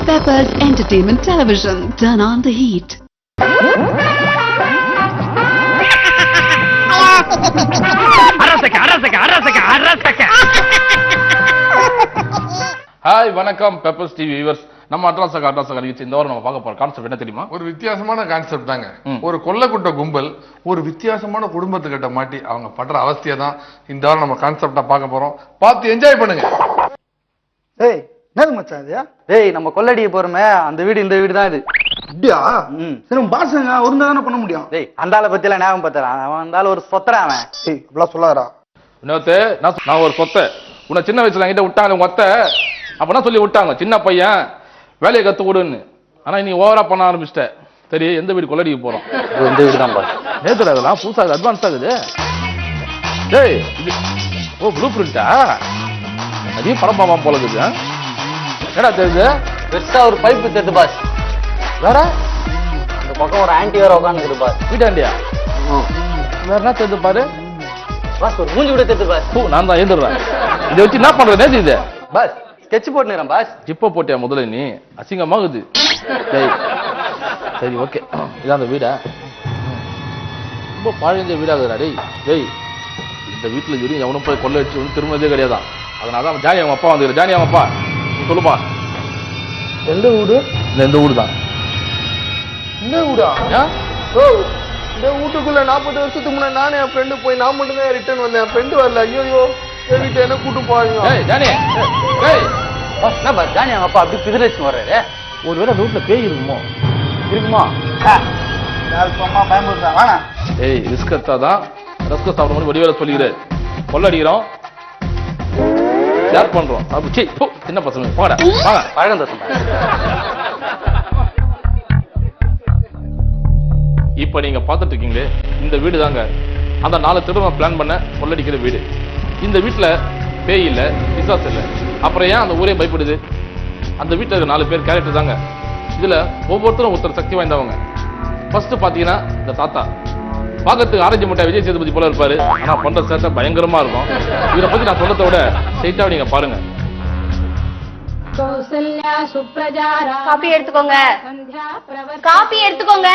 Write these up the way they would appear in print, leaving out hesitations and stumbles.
Peppers Entertainment Television. Turn on the heat. Hi வணக்கம் peppers TV viewers. நம்ம அட்ராசக நிகழ்ச்சி இந்த வாரம் நம்ம பார்க்க போற கான்செப்ட் என்ன தெரியுமா? ஒரு வித்தியாசமான கான்செப்ட் தாங்க. ஒரு கொள்ளக்குட்ட கும்பல் ஒரு வித்தியாசமான குடும்பத்துக்கிட்ட மாட்டி அவங்க படுற அவஸ்தையை தான் இந்த வாரம் நம்ம கான்செப்டா பார்க்க போறோம். பார்த்து என்ஜாய் பண்ணுங்க. ஏய் என்னது மச்சான் இது? ஏய் நம்ம கொள்ளடிக்க போறோமே அந்த வீடு இந்த வீடு தான் இது. அப்படியா? சரி பாசங்க ஒரு தானே பண்ண முடியும். டேய் அந்த ஆளை பத்தி எல்லாம் ஞாபகம் பத்துறான். அவன் அந்த ஆள் ஒரு சொத்தரா அவன். ஏய் அப்படிலாம் சொல்லாதடா. இன்னொருத்த நான் ஒரு சொத்தை உன்னை சின்ன வயசுல என்கிட்ட விட்டாங்க உங்க ஒத்த. அப்பதான் சொல்லி விட்டாங்க சின்ன பையன் வேலையை கத்து கொடுன்னு. ஆனா நீ ஓவரா பண்ண ஆரம்பிச்சிட்ட. சரி எந்த வீடு கொள்ளடிக்க போறோம்? இந்த வீடு தான் பாஸ். நேத்துல அதெல்லாம் புதுசா அட்வான்ஸ் ஆகுது. டேய் இது ஓ ப்ளூ பிரிண்டா? அதையும் படம் பாப்பா போல இருக்குது. என்னடா தெரியுது? பெருசா ஒரு பைப்பு தெரியுது பாஸ். வேற இந்த பக்கம் ஒரு ஆன்டி வேற உட்காந்துருக்கு பாஸ். வீட்டாண்டியா? வேற என்ன தெரியுது பாரு பாஸ். ஒரு மூஞ்சி கூட தெரியுது பாஸ். நான் தான் எழுதுறேன். இதை வச்சு என்ன பண்றது நேத்து இது? பாஸ் ஸ்கெட்ச் போட்டுறேன் பாஸ். இப்ப போட்டியா முதல்ல நீ? அசிங்கமாகுது. சரி ஓகே இதான் அந்த வீடா? ரொம்ப பழைய வீடாகுதுடா. டேய் இந்த வீட்டுல ஜோடி எவனும் போய் கொள்ள வச்சு ஒன்றும் திரும்பதே கிடையாதான். அதனாலதான் ஜானி அவங்க அப்பா வந்து ஜானி அவங்க அப்பா சொல்லுப்பா. எந்த வீடு? இந்த வீடு தான். இந்த வீடா? ஓ இந்த வீட்டுக்குள்ள 40 வருஷத்துக்கு முன்னாடி நானே என் ஃப்ரெண்டு போய் நான் மட்டும் தான் ரிட்டர்ன் வந்தேன். என் ஃப்ரெண்டு வரல. ஐயோ என் வீட்டை என்ன கூட்டு போவாங்க. ஜானி என்ன பாஸ் ஜானி அவங்க அப்பா அப்படி பிதிரேஷன் வர்றாரு. ஒருவேளை அந்த வீட்டுல பேய் இருக்குமோ? இருக்குமா? சும்மா பயமுறுத்தா வாங்க. ஏய் ரிஸ்க் எடுத்தாதான் ரஸ்க சாப்பிட மாதிரி வடிவேல சொல்லிக்கிறாரு. கொள்ள அடிக்கிறோம் ஷேர் பண்றோம். அப்படி சின்ன பசங்க போடா வாங்க. பழகம் தோசம். இப்ப நீங்க பாத்துட்டு இருக்கீங்களே இந்த வீடு தாங்க அந்த 4 திருடம் பிளான் பண்ண கொள்ளடிக்கிற வீடு. இந்த வீட்டுல பேய் இல்ல பிசாஸ் இல்ல. அப்புறம் ஏன் அந்த ஊரே பயப்படுது? அந்த வீட்டுல இருக்க 4 பேர் கேரக்டர் தாங்க. இதுல ஒவ்வொருத்தரும் ஒருத்தர் சக்தி வாய்ந்தவங்க. ஃபர்ஸ்ட் பாத்தீங்கன்னா இந்த தாத்தா பாக்கிறதுக்கு ஆரஞ்சு முட்டை விஜய் சேதுபதி போல இருப்பாரு. ஆனா பண்ற சேட்டை பயங்கரமா இருக்கும். இவரை பத்தி நான் சொல்றதை விட ஸ்ட்ரைட்டா நீங்க பாருங்க. காப்பி எடுத்துக்கோங்க. காப்பி எடுத்துக்கோங்க.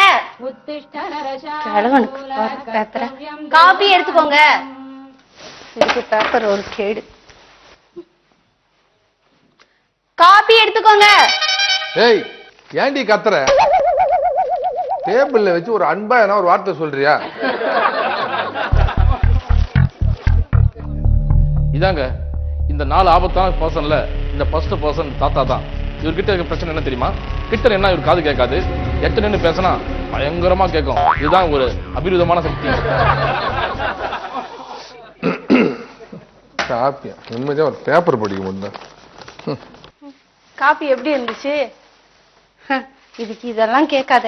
காப்பி எடுத்துக்கோங்க. இதுக்கு பேப்பர் ஒரு கேடு. காப்பி எடுத்துக்கோங்க. ஏய் ஏண்டி கத்துற? டேபிள்ல வச்சு ஒரு அன்பா என்ன ஒரு வார்த்தை சொல்றியா? இதாங்க இந்த 4 ஆபத்தான பர்சன்ல இந்த ஃபர்ஸ்ட் பர்சன் தாத்தா தான். இவர்கிட்ட இருக்க பிரச்சனை என்ன தெரியுமா? கிட்ட என்ன இவர் காது கேட்காது. எட்டு நின்று பேசினா பயங்கரமா கேட்கும். இதுதான் ஒரு அபிருதமான சக்தி. காப்பியா நிம்மதியா ஒரு பேப்பர் படிக்க முடியும். காப்பி எப்படி இருந்துச்சு? இதுக்கு இதெல்லாம் கேட்காத.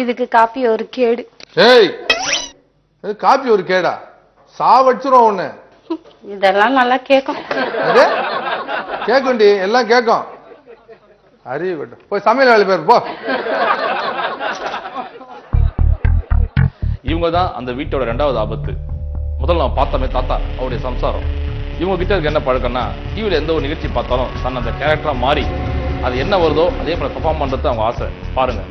இதுக்கு காப்பி ஒரு கேடு. ஏய் காப்பி ஒரு கேடா? சாவடிச்சிரும் ஒண்ணு. இதெல்லாம் நல்லா கேட்கும். கேக்குண்டி எல்லாம் கேட்கும். அறிவு கட்டும். போய் சமையல் வேலை பேர் போ. இவங்க தான் அந்த வீட்டோட 2வது ஆபத்து. முதல்ல நம்ம பார்த்தோமே தாத்தா அவருடைய சம்சாரம். இவங்க கிட்ட இருக்க என்ன பழக்கம்னா டிவியில எந்த ஒரு நிகழ்ச்சி பார்த்தாலும் தன் அந்த கேரக்டரா மாறி அது என்ன வருதோ அதே போல பெர்ஃபார்ம் பண்றது அவங்க ஆசை. பாருங்க.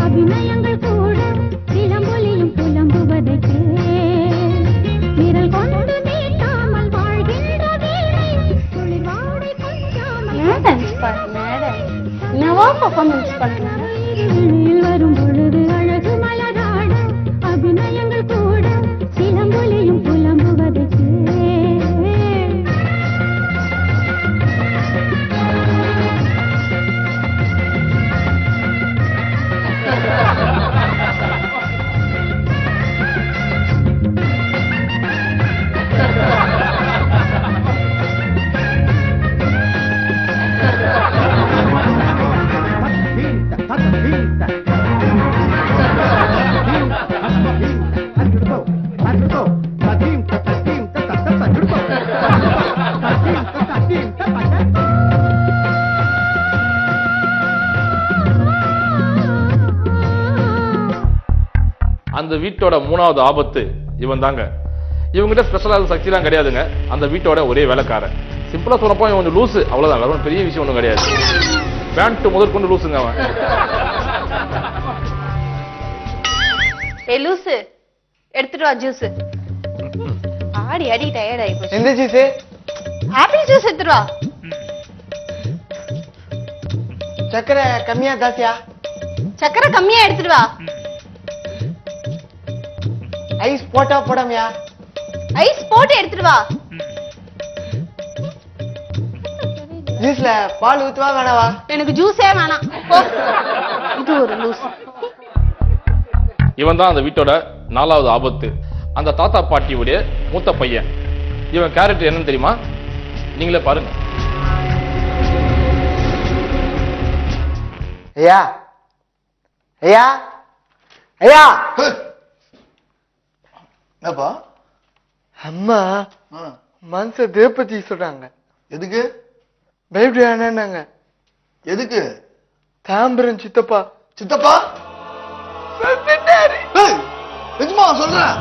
அபிநயங்கள் கூட சிலம்பொலியும் புலம்புவதற்கு விரல் கொண்டு நீட்டாமல் வாழ்கின்ற வேளை துளிர்வாடை கொஞ்சாமல் என்னவோ பர்ஃபார்மன்ஸ் பண்றாங்க. வரும் பொழுது அழகு மலராட அபிநயங்கள் கூட சிலம்பொலியும் புலம்புவதற்கு அந்த வீட்டோட 3வது ஆபத்து இவன் தாங்க. இவங்ககிட்ட ஸ்பெஷலாக சக்திலாம் கிடையாதுங்க. அந்த வீட்டோட ஒரே வேலைக்காரன். சிம்பிளா சொல்லப்போ இவன் கொஞ்சம் லூசு, அவ்வளவுதான். வேற பெரிய விஷயம் ஒன்றும் கிடையாது. பேண்ட் முதற்கொண்டு லூசுங்க அவன். ஏய் லூசு, எடுத்துட்டு வா ஜூஸ். ஆடி அடி டயர்ட் ஆயி போச்சு. எந்த ஜூஸ்? ஆப்பிள் ஜூஸ் எடுத்துட்டு வா. சக்கரை கம்மியா தாசியா? சக்கரை கம்மியா எடுத்துட்டு வா. ஐஸ் போட்டா போடாமையா? ஐஸ் போட்டு எடுத்துட்டு வா. ஜூஸ்ல பால் ஊத்துவா வேணாவா? எனக்கு ஜூஸே வேணாம் போ. இது ஒரு லூஸ். இவன் தான் அந்த வீட்டோட 4வது ஆபத்து. அந்த தாத்தா பாட்டியுடைய மூத்த பையன். இவன் கேரக்டர் என்னன்னு தெரியுமா? நீங்களே பாருங்க. ஐயா ஐயா ஐயா, என்னப்பா? அம்மா மனச தேப்பத்தி சொல்றாங்க. எதுக்கு? பயப்படானாங்க. எதுக்கு? தாம்பரம் சித்தப்பா. சித்தப்பா ஏய், நிஜமா சொல்றேன்.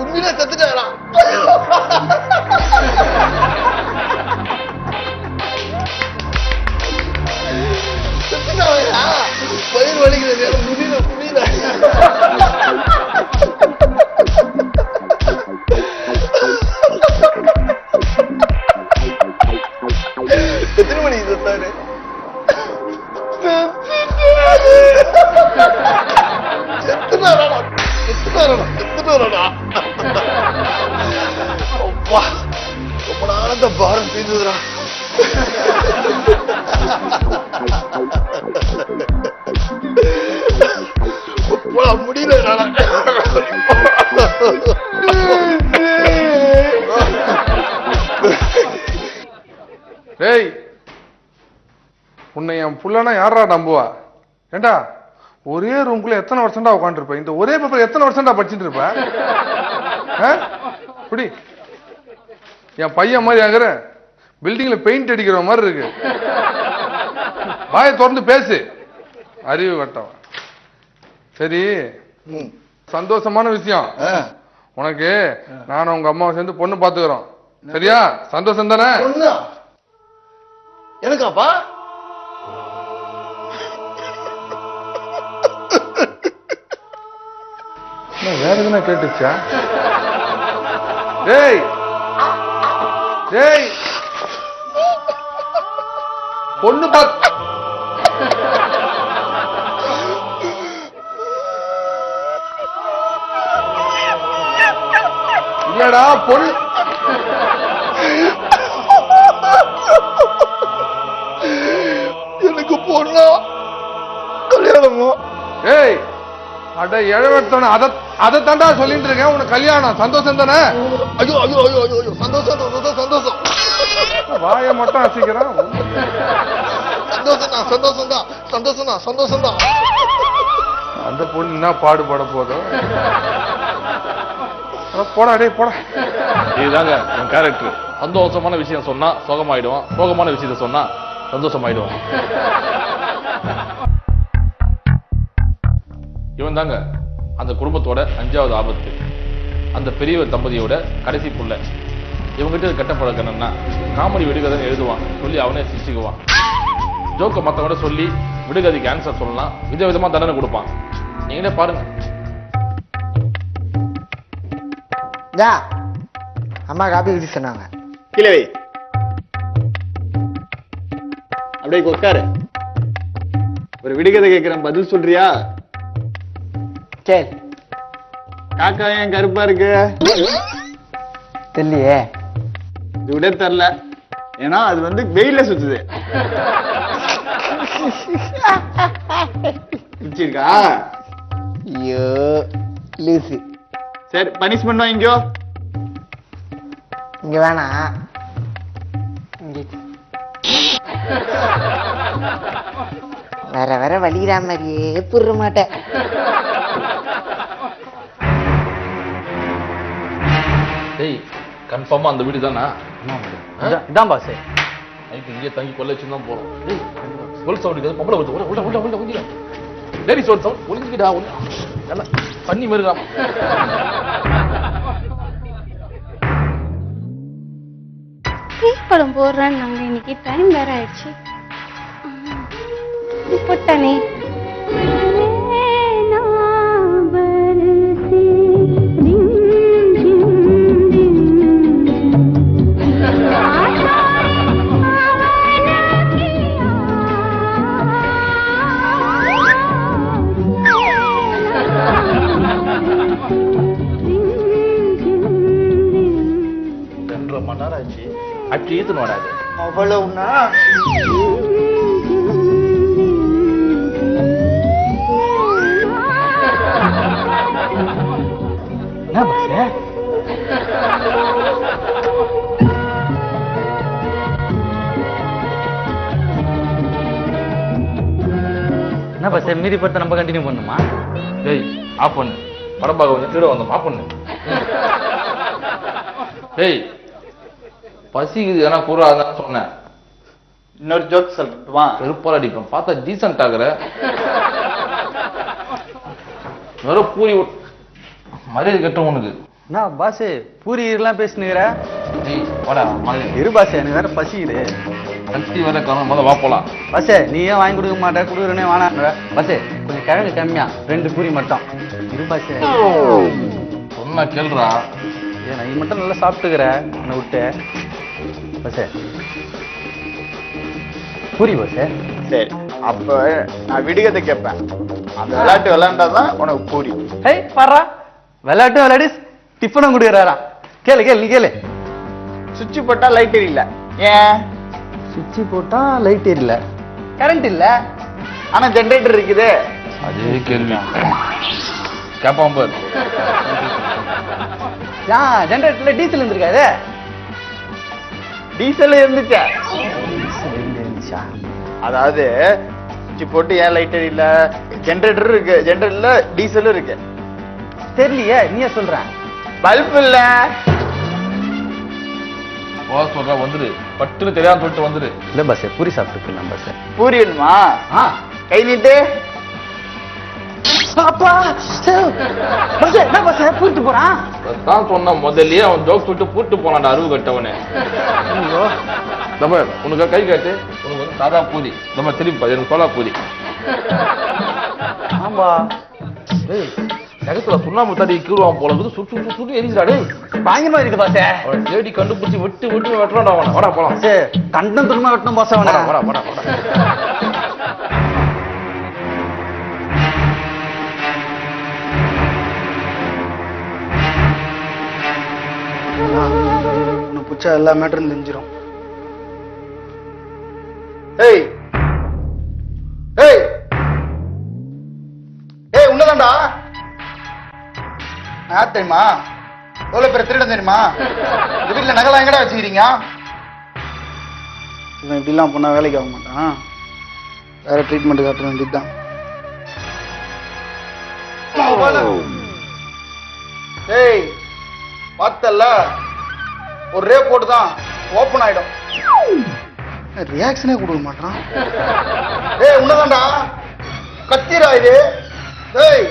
உண்மையிலே செத்துட்டாரா? செத்துட்டாவையா? பயிர் வலிக்கிறது முடியல முடியல. எத்தனை மணி செத்தாரு? செத்துட்டாரா? செத்துட்டாரா? அப்பா, ரொம்ப நாளத்த பாரம் தீர்ந்துதுடா. முடியல. டேய், உன்னை என் புள்ளனா யாரா நம்புவா? ஏண்டா ஒரே ரூம்குள்ள எத்தனை வருஷம்டா உட்காந்துருப்ப? இந்த ஒரே பேப்பர் எத்தனை வருஷம்டா படிச்சுட்டு இருப்ப? புடி, என் பையன் மாதிரி ஆகுற, பில்டிங்ல பெயிண்ட் அடிக்கிற மாதிரி இருக்கு. வாயை திறந்து பேசு, அறிவு கட்டம். சரி, சந்தோஷமான விஷயம். உனக்கு நானும் உங்க அம்மாவை சேர்ந்து பொண்ணு பாத்துக்கிறோம். சரியா? சந்தோஷம் தானே? எனக்காப்பா? வேற எதுனா கேட்டுச்சா? டேய் டேய், பொண்ணு பாத்து இல்லடா, பொண்ணு எனக்கு பொண்ணா கல்யாணமோ? ஏய், அட எழவெடுத்தவன, அதை தாண்டா சொல்லிட்டு இருக்கேன். உனக்கு கல்யாணம் சந்தோஷம் தானே? ஐயோ ஐயோ ஐயோ ஐயோ, சந்தோஷம் சந்தோஷம் சந்தோஷம். வாயை மட்டும் அசைக்கிறான். சந்தோஷம் தான் சந்தோஷம் தான் சந்தோஷம் தான் சந்தோஷம் தான். அந்த பொண்ணு என்ன பாடுபட போதும். போடா டேய் போடா. இதுதாங்க என் கேரக்டர். சந்தோஷமான விஷயம் சொன்னா சோகமாயிடுவான், சோகமான விஷயத்த சொன்னா சந்தோஷமாயிடுவான். இவன் தாங்க அந்த குடும்பத்தோட 5வது ஆபத்து. அந்த பெரிய தம்பதியோட கடைசி புள்ள. இவங்கிட்ட கெட்ட பழக்கம் என்னன்னா, காமெடி விடுகதை எழுதுவான், சொல்லி அவனே சிரிச்சுக்குவான். ஜோக்க மற்றவங்க சொல்லி விடுகதைக்கு ஆன்சர் சொல்லலாம், விதவிதமா தண்டனை கொடுப்பான். நீங்களே பாருங்க. அம்மா காப்பி குடி சொன்னாங்க. கீழே வை, அப்படியே உட்காரு. ஒரு விடுகதை கேட்கிறேன், பதில் சொல்றியா? சரி. காக்கா ஏன் கருப்பா இருக்கு? தெரியலையே. இது விட தெரியல, ஏன்னா அது வந்து வெயில சுத்துது. பிடிச்சிருக்கா? ஐயோ லூசு. சரி, பனிஷ்மெண்ட் வாங்கிக்கோ. இங்க வேணாம், இங்க வர வர வலிக்கிற மாதிரியே புரிய மாட்டேன். டேய், கன்ஃபார்மா அந்த வீடு தானா? இதான் பாஸ். இங்கே தங்கி கொள்ள வச்சு தான் போறோம். சொல் சவுண்ட் பொம்பளை வருது. உள்ள உள்ள உள்ள உள்ள லேடி சொல் சவுண்ட் ஒளிஞ்சுக்கிட்டா நல்லா பண்ணி மருகாம. படம் போடுறேன் நாங்க இன்னைக்கு டைம் வேற ஆயிடுச்சு. போட்டானே அட்லீஸ்ட் நோடாது அவ்வளவுனா என்ன பஸ் மீறி படத்தை நம்ம கண்டினியூ பண்ணுமா? டேய் ஆஃப் பண்ணு. படம் பார்க்க வந்து திருட வந்தோம். ஆஃப் பண்ணு. டேய் பசிக்குது ஏன்னா கூறாதான் சொன்னேன். இன்னொரு ஜோக் சொல்லட்டுமா? வெறுப்பால் அடிப்பேன். பார்த்தா டீசென்ட் ஆகுற வெறும் பூரி மரியாதை கட்டும் உனக்கு. என்ன பாஸ் பூரி எல்லாம் பேசினுக்கிற? வாடா மரியாதை இரு பாஸ் எனக்கு வேற பசிக்குது. சக்தி வேற காரணம் முதல்ல வா போலாம். பஸ் நீ ஏன் வாங்கி கொடுக்க மாட்டேன்? கொடுக்குறனே வேணான்ற. பஸ் கொஞ்சம் கிழங்கு கம்மியா 2 பூரி மட்டும் இரு பாஸ். சொன்னா கேள்றா. நீ மட்டும் நல்லா சாப்பிட்டுக்கிற என்னை விட்டு. Bus puri bus. சரி அப்ப நான் விடுகதை கேட்பேன். அந்த விளையாட்டு விளையாண்டாதான் உனக்கு பூரி. ஹேய் பாரா விளையாட்டு விளையாடி டிஃபனும் கொடுக்குறாரா? கேளு கேளு நீ கேளு. சுவிட்ச் போட்டா லைட் எரியல, ஏன்? சுவிட்ச் போட்டா லைட் எரியல, கரண்ட் இல்ல, ஆனா ஜெனரேட்டர் இருக்குது. அதே கேள்வி கேப்பான் பாரு. ஜெனரேட்டர்ல டீசல் இருந்திருக்காது. டீசல் இருந்துச்சா? அதாவது சுவிட்ச் போட்டு ஏன் லைட் எரியல? ஜெனரேட்டர் இருக்கு, ஜெனரேட்டர்ல டீசலும் இருக்கு. தெரியலையே நீயே சொல்ற. பல்ப் இல்ல. ஓ சொல்ற வந்துரு. பட்டுன்னு தெரியாம சொல்லிட்டு வந்துரு. இல்ல பஸ் பூரி சாப்பிட்டுக்கலாம் பஸ். பூரி வேணுமா? கை நீட்டு. அப்பா பஸ் என்ன பஸ் பூட்டு போறான்? தான் சொன்ன முதல்லயே அவன் ஜோக் விட்டு பூட்டு போனான்டா அருவு கட்டவனே. நம்ம உனக்கு கை காட்டு. உனக்கு வந்து சாதா பூரி. நம்ம திருப்பி எனக்கு சோளா பூரி. ஆமா ஜகத்துல சுண்ணாம்பு தடி கீழுவான் போல இருக்குது. சுட்டு சுட்டு சுட்டு எரிஞ்சாடே பயங்கரமா இருக்கு பாச. அவன் தேடி கண்டுபிடிச்சி விட்டு விட்டு வெட்டுறான்டா அவனை. வாடா போலாம். சரி கண்டம் துருமா வெட்டணும் பாச அவனை. வாடா வாடா வாடா. உனக்கு பிடிச்சா எல்லா மேட்டரும் தெரிஞ்சிடும். ஏய் ஏய் ஏய் உன்னதான்டா. யார் தெரியுமா? எவ்வளவு பேர் திருடன் தெரியுமா? இந்த வீட்டுல நகலாம் எங்கடா வச்சுக்கிறீங்க? இவன் இப்படிலாம் பண்ணா வேலைக்கு ஆக மாட்டான். வேற ட்ரீட்மெண்ட் காட்ட வேண்டியதுதான். ஏய் பார்த்தல்ல ஒரே போட்டுதான் ஓப்பன் ஆயிடும். ரியாக்ஷனே கொடுக்க மாட்டான். ஏய் உன்னதான்டா கத்திரா இது. ஏய்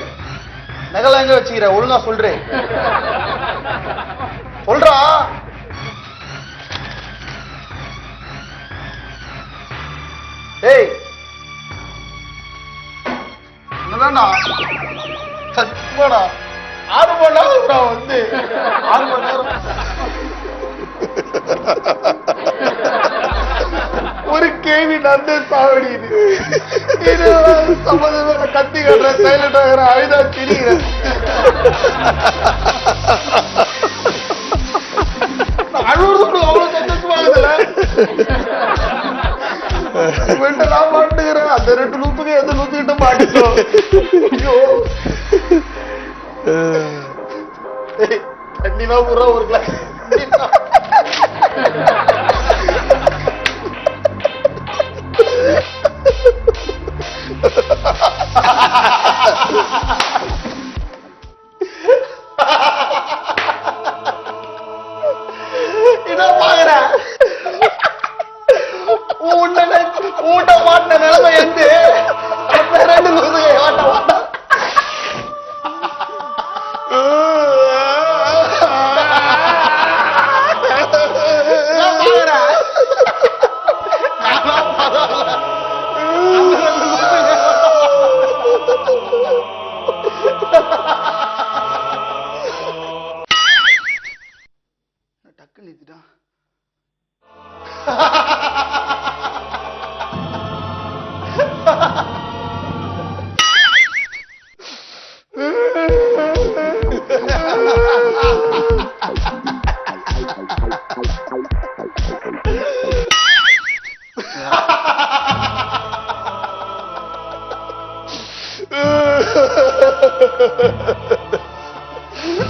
நகலாம் எங்க வச்சுக்கிற? ஒழுங்கா சொல்றே. சொல்றா. ஏய் என்னதான்டா சத்தியமாடா 6 மணி நேரம் வந்து 6 மணி நேரம் ஒரு கேள்வி நந்த சாவடி. இது சம்மந்தம் கத்தி கட்டுற சைலண்ட் ஆகிற அழுதா திரிகிறேன். அழுவுறது அவ்வளவு சந்தோஷமாகுதுல. நான் மாட்டுக்கிறேன். அந்த 2 லூப்புக்கு எந்த லூப்பு கிட்ட மாட்டிட்டோம். ஐயோ தண்ணினா ஊரா ஒரு கிளாஸ். இதான் பாக்குறேன். ஊட்ட மாட்டின நிலைமை எந்து ரெண்டு லூசுங்க ஓட்ட மாட்டா டக்கு நிறுத்திட்டான்.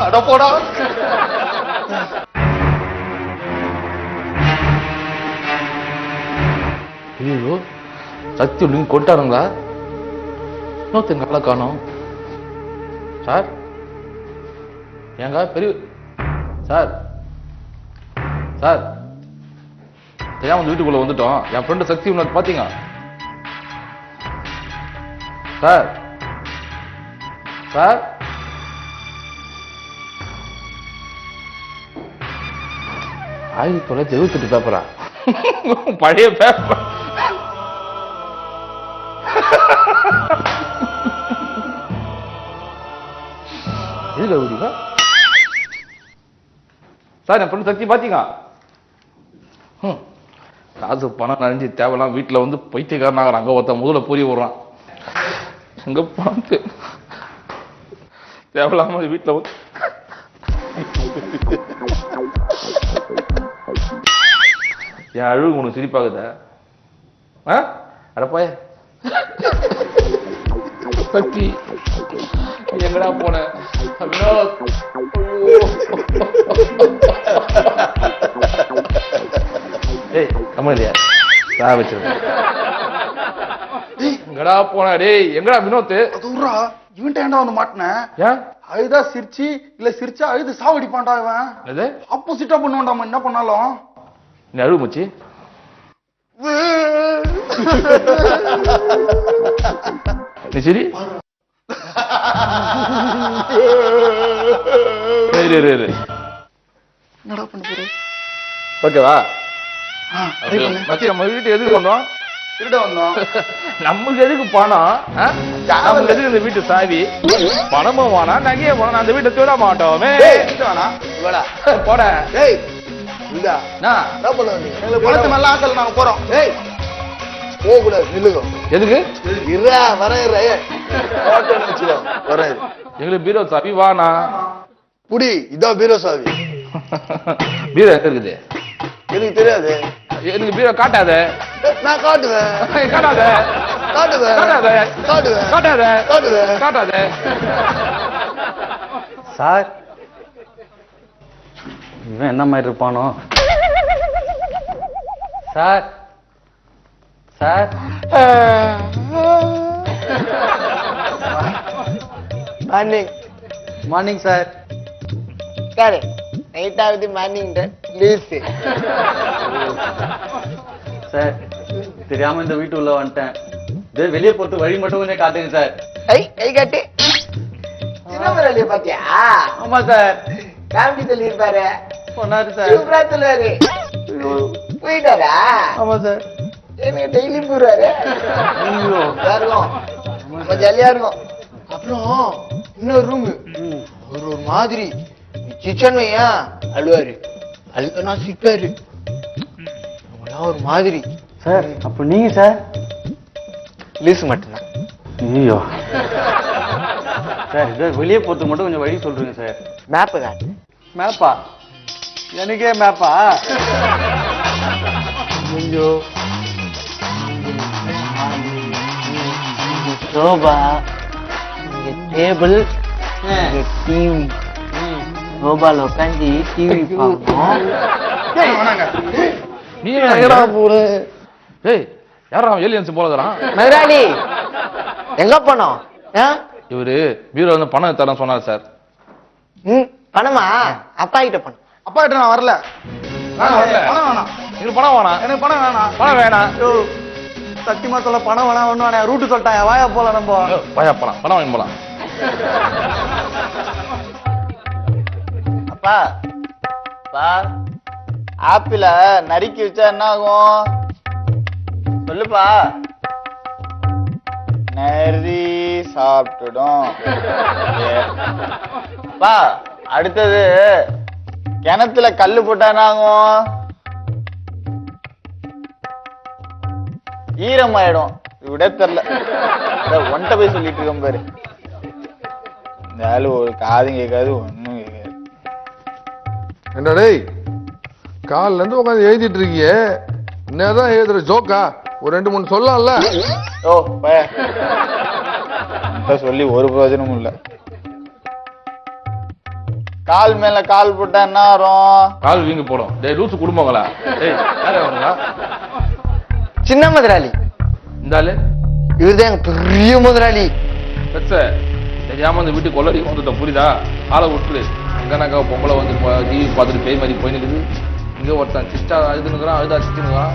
அட போடா. ஐயோ சக்தி உள்ளிங்க கொட்டாருங்களா? இன்னொருத்தங்க ஆளை காணோம் சார். ஏங்க பெரிய சார் சார் தெரியாம வந்து வீட்டுக்குள்ள வந்துட்டோம். என் ஃப்ரெண்டு சக்தி உள்ள பாத்தீங்க சார்? சார் ஆயிரத்தி தொள்ளாயிரத்தி 78 பேப்பரா? பழைய பேப்பர். எதுல விடுங்க சார்? என் பொண்ணு சக்தி பாத்தீங்க? காசு பணம் நனைஞ்சு தேவைலாம் வீட்டுல வந்து பைத்தியக்காரனாக அங்க ஒருத்த முதல்ல புரிய விடுறான். எங்க பார்த்து தேவையில்லாம வீட்டுல வந்து என் அழுகு உனக்கு சிரிப்பாகுத? அடப்பாய சக்தி எங்கடா போன? ஏய் கம்ம இல்லையா சா வச்சிருக்கேன். எங்கடா போன? டேய் எங்கடா வினோத்? அதுரா இவன்ட்ட ஏன்டா வந்து மாட்டின? ஏன் அழுதா சிரிச்சு இல்ல சிரிச்சா அழுது சாவடிப்பான்டா இவன். எது ஆப்போசிட்டா பண்ணுவான்டா என்ன பண்ணாலும். நீ அழுகு மச்சி. நீ சரி என்னடா பண்ண போற? ஓகேவா ட்ரை பண்ணு. மச்சி நம்ம வீட்டு எதுக்கு வந்தோம்? திருட வந்தோம். நமக்கு எதுக்கு பணம்? நமக்கு எதுக்கு இந்த வீட்டு சாவி? பணமும் வேணாம் நகையே வேணாம். அந்த வீட்டை திருட மாட்டோமே. போட டேய் இல்ல என்ன பண்ண வந்தீங்க? எங்களுக்கு பணத்தை நல்லா ஆக்கல நாங்க போறோம். டேய் போக கூடாது நில்லுங்க. எதுக்கு? இருடா வரேன் ஓட்டன்னு வச்சுக்கோ வரேன். எங்களுக்கு பீரோ சாவி வானா புடி இதான் பீரோ சாவி. பீரோ எங்க இருக்குது? எனக்கு தெரியாது. எனக்கு பீரோ காட்டாத. நான் காட்டுவேன். காட்டாத காட்டுவேன் காட்டாத காட்டுவேன் காட்டாத காட்டுவேன் காட்டாத. சார் இவன் என்ன மாதிரி இருப்பானோ? Sir sir morning morning sir. சரி நைட் ஆகுது மார்னிங் லீஸ். சார் தெரியாம இந்த வீட்டு உள்ள வந்துட்டேன். வெளியே போட்டு வழி மட்டும் கொஞ்சம் காட்டுங்க சார். கை காட்டு. சின்னமரலிய பாத்தியா? ஆமா சார். காமெடி சொல்லிருப்பாரு. சொன்னாரு சார். சூப்பரா சொல்லுவாரு. போயிட்டாரா? ஆமா சார். எனக்கு டெய்லி போறாரு. இருக்கும் ரொம்ப ஜாலியா இருக்கும். அப்புறம் இன்னொரு ரூம் ஒரு மாதிரி கிச்சன் வையா அழுவாரு. அழுனா சிரிப்பாரு. ஒரு மாதிரி சார் அப்ப நீங்க சார்? லீஸ் மட்டும்தான். ஐயோ சார் இதை வெளியே போறதுக்கு மட்டும் கொஞ்சம் வழி சொல்றீங்க சார். மேப்பு காட்டு. மேப்பா? எனக்கே மேப்பா? ஐயோ சோபா, இங்க டேபிள், இங்க டிவி. சோபால உட்காந்து டிவி பார்ப்போம். நீ எங்கடா போற? ஏய் யாரா ஏலியன்ஸ் போலறான்? முதலாளி எங்க போனோம்? இவரு பீரோ வந்து பணம் தரேன் சொன்னார் சார். பணமா? அப்பா கிட்ட பணம். அப்பா கிட்ட நான் வரல. பணம் வேணாம். எனக்கு பணம் வேணாம். எனக்கு பணம் வேணாம். பணம் வேணாம். சத்தியமா சொல்ல பணம் வேணா ஒண்ணு ரூட்டு சொல்லிட்டான் வாயா போலாம் நம்ம வாயா போலாம், பணம் வாங்கி போலாம். அப்பா அப்பா ஆப்பிள நறுக்கி வச்சா என்ன ஆகும் சொல்லுப்பா. நரி சாப்பிட்டுடும். அப்பா அடுத்தது கிணத்துல கல்லு போட்டா என்ன ஆகும்? ஈரமாயிடும். விட தெரியல, ஒன்ட்ட போய் சொல்லிட்டு இருக்கேன் பாரு. இந்த ஆளு ஒரு காதும் கேட்காது ஒன்னும் கேட்காது. என்ன டேய், காலில இருந்து உட்காந்து எழுதிட்டு இருக்கியே, என்னதான் எழுதுற ஜோக்கா? ஒரு 2-3 சொல்லலாம்ல. ஓ பய சொல்லி ஒரு பிரயோஜனமும் இல்ல. கால் மேல கால் போட்டா என்ன வரும்? கால் வீங்க போடும். டேய் லூசு குடும்பங்களா? டேய் யாரு அவங்களா? சின்ன முதலாளி. இந்த ஆளு இவர்தான் எங்க பெரிய முதலாளி. பெச்ச தெரியாம அந்த வீட்டுக்கு கொள்ளடி வந்துட்டோம், புரியுதா? காலை விட்டுரு. எங்கனாக்கா பொம்பளை வந்து டிவி பார்த்துட்டு பேய் மாதிரி போய் நிற்குது. இங்க ஒருத்தன் சிச்சா அழுதுனுக்குறான், அழுதா சிச்சுனுக்குறான்,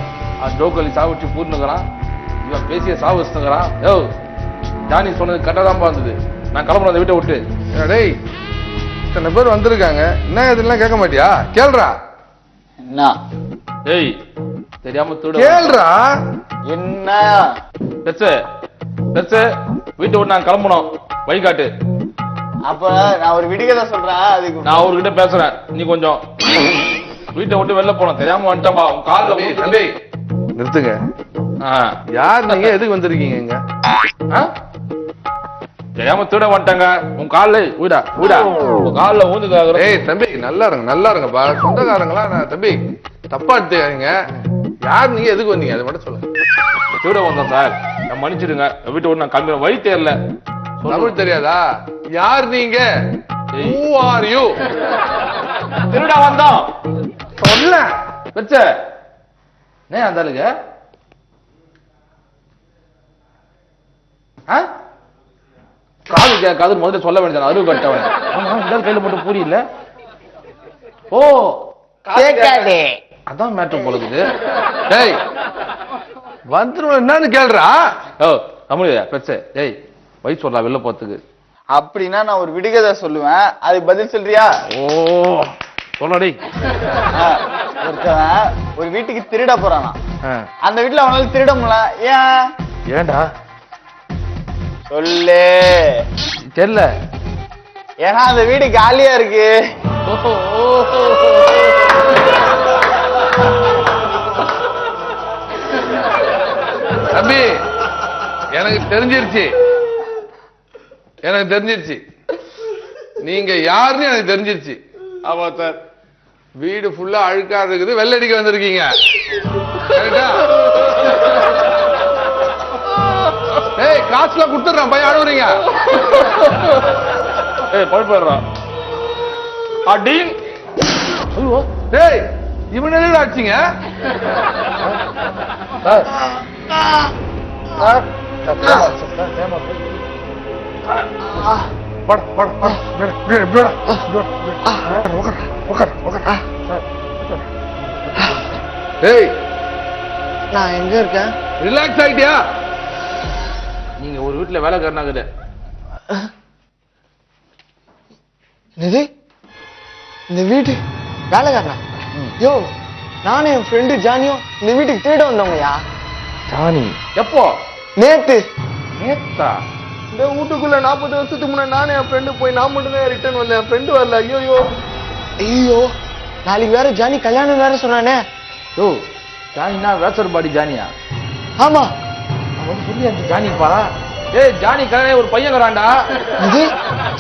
ஜோக்கலி சாவிச்சு பூர்னுக்குறான், இவன் பேசிய சாவு வச்சுனுக்குறான். யோ ஜானி சொன்னது கரெக்டாக இருந்தது. நான் கிளம்புறேன் அந்த வீட்டை விட்டு. என்ன டேய், இத்தனை பேர் வந்திருக்காங்க, என்ன இதெல்லாம் கேட்க மாட்டியா? கேள்றா என்ன ஏய் தெரியாம தூட கேள்றா. என்ன பெச்ச பெச்ச வீட்டை விட்டு நான் கிளம்பணும், வழிகாட்டு. அப்ப நான் ஒரு விடுகதை சொல்றேன், அதுக்கு நான் அவர்கிட்ட பேசுறேன், நீ கொஞ்சம் வீட்டை விட்டு வெளில போனோம். தெரியாம வந்துட்டப்பா, உன் காலில் தம்பி நிறுத்துங்க. யார் நீங்க? எதுக்கு வந்திருக்கீங்க இங்க? தெரியாம தூட வந்துட்டாங்க. உன் காலில் வீடா வீடா உன் காலில் ஊந்துக்காக. ஏய் தம்பி, நல்லா இருங்க நல்லா இருங்கப்பா. சொந்தக்காரங்களா? நான் தம்பி தப்பா எடுத்துக்காதீங்க. யார் நீங்க? எதுக்கு வந்தீங்க? அதை மட்டும் சொல்லுங்க. தூட வந்தோம் சார், நான் மன்னிச்சிடுங்க. வீட்டை விட்டு நான் கிளம்புறேன், வழி தெரியல. தமிழ் தெரியாதா? யார் நீங்க? Who are you? திருடா வந்தோம் சொல்ல பெச்ச நே அந்த ஆளுங்க காது கேட்காது முதல்ல சொல்ல வேண்டியது. அருவு கட்டவன். ஆமா இந்த கையில மட்டும் பூரி இல்ல. ஓ கேட்காதே. அதான் மேட்ரு போல இருக்குது. டேய் வந்துரும், என்னன்னு கேள்றா? ஓ தமிழ் பெச்ச டேய் வயசு சொல்லலாம் வெளில போறதுக்கு. அப்படின்னா நான் ஒரு விடுகதை சொல்லுவேன், அதுக்கு பதில் சொல்றியா? ஓ சொல்லடி. ஒருத்தவன் ஒரு வீட்டுக்கு திருட போறானா. அந்த வீட்டுல அவனால திருட முடியல. ஏன்? ஏண்டா சொல்லு. தெரியல. ஏன்னா அந்த வீடு காலியா இருக்கு. தம்பி எனக்கு தெரிஞ்சிருச்சு, எனக்கு தெரிஞ்சிருச்சு. நீங்க யாருன்னு எனக்கு தெரிஞ்சிருச்சு. ஆமா சார். வீடு ஃபுல்லா அழுக்கா இருக்குது, வெள்ளடிக்க வந்திருக்கீங்க. கரெக்டா? ஏய் காசுல கொடுத்துடுறான், பையன் அழுவுறீங்க. ஏய் பழப்படுறான் அடிங். ஐயோ டேய் இவன் என்ன ஆச்சுங்க? சார் பட பட பட ஏய் நான் எங்க இருக்கேன்? ரிலாக்ஸ் ஆயிட்டியா? நீங்க ஒரு வீட்டுல வேலைக்காரனாகுது. என்னது? இந்த வீட்டு வேலைக்காரனா? யோ நானும் என் ஃப்ரெண்டு ஜானியும் இந்த வீட்டுக்கு திருட வந்தவங்கயா. ஜானி எப்போ? நேத்து. நேத்தா? இந்த வீட்டுக்குள்ள 40 வருஷத்துக்கு முன்னாடி நானும் என் ஃப்ரெண்டு போய் நான் மட்டும் தான் ரிட்டர்ன் வந்தேன். என் ஃப்ரெண்டு வரல. ஐயோ ஐயோ நாளைக்கு வேற ஜானி கல்யாணம் வேற சொன்னானே. யோ ஜானினா வேசர் பாடி ஜானியா? ஆமா. அவன் சொல்லி அந்த ஜானிப்பா. ஏய் ஜானி கல்யாணம் ஒரு பையன் வரான்டா. இது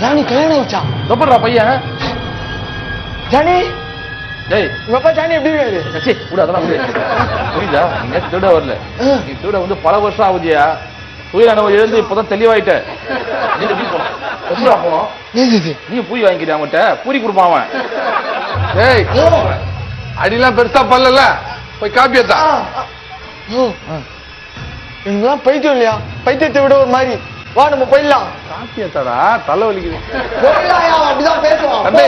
ஜானி கல்யாணம் ஆயிடுச்சா? எப்படிடா பையன்? ஜானி டேய் உங்க அப்பா ஜானி எப்படி இருக்காரு? சச்சி கூட அதெல்லாம் புரியுதா? நீங்க திருட வரல, நீ திருட வந்து பல வருஷம் ஆகுதியா. உயிரானவ எழுந்து இப்பதான் தெளிவாயிட்ட. நீ எப்படி போனோம்? எப்படா போனோம்? நீ பூரி வாங்கிக்கிறியா? அவன்கிட்ட பூரி கொடுப்பான் அவன். ஏய் அடிலாம் பெருசா பண்ணல, போய் காப்பியத்தா. எங்கெல்லாம் பைத்தியம் இல்லையா? பைத்தியத்தை விட ஒரு மாதிரி. வா நம்ம போயிடலாம். காப்பியத்தாடா, தலை வலிக்குது. அப்படிதான் பேசுவான். தம்பி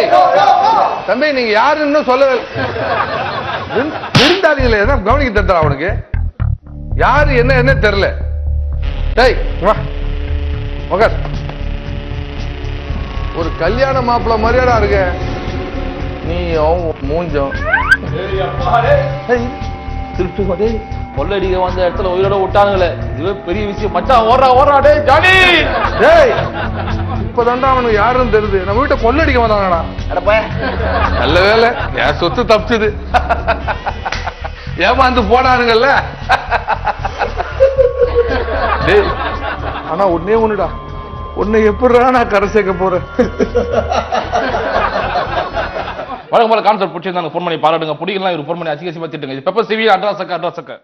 தம்பி நீங்க யாருன்னு சொல்லவே விருந்தாளிகளை எதாவது கவனிக்க தரா அவனுக்கு. யாரு என்ன தெரியல. டேய் வா உக்கார். ஒரு கல்யாண மாப்பிள்ள மாதிரியாடா இருக்க நீ மூஞ்சம். திருட்டு அதே கொள்ளடிக்க வந்த இடத்துல உயிரோட விட்டானுங்களே, இதுவே பெரிய விஷயம். மச்சான் ஓடுறா டேய் ஜானி. டேய் இப்பதான்டா அவனுக்கு யாருன்னு தெரியுது. நம்ம வீட்டை கொள்ளடிக்க வந்தாங்கடா. நல்ல வேலை என் சொத்து தப்பிச்சுது. ஏமாந்து போனானுங்கல்ல. டேய் ஆனா ஒன்னே ஒண்ணுடா, உன்னை எப்படிடா நான் கரை சேர்க்க போறேன். வழக்கம் போல கான்செப்ட் பிடிச்சிருந்தாங்க, ஃபோன் பண்ணி பாராட்டுங்க. பிடிக்கலாம் இவர் ஃபோன் பண்ணி அசிங்கசியமா திட்டுங்க. இது பெப்பர் சிவி அட்ராசக்க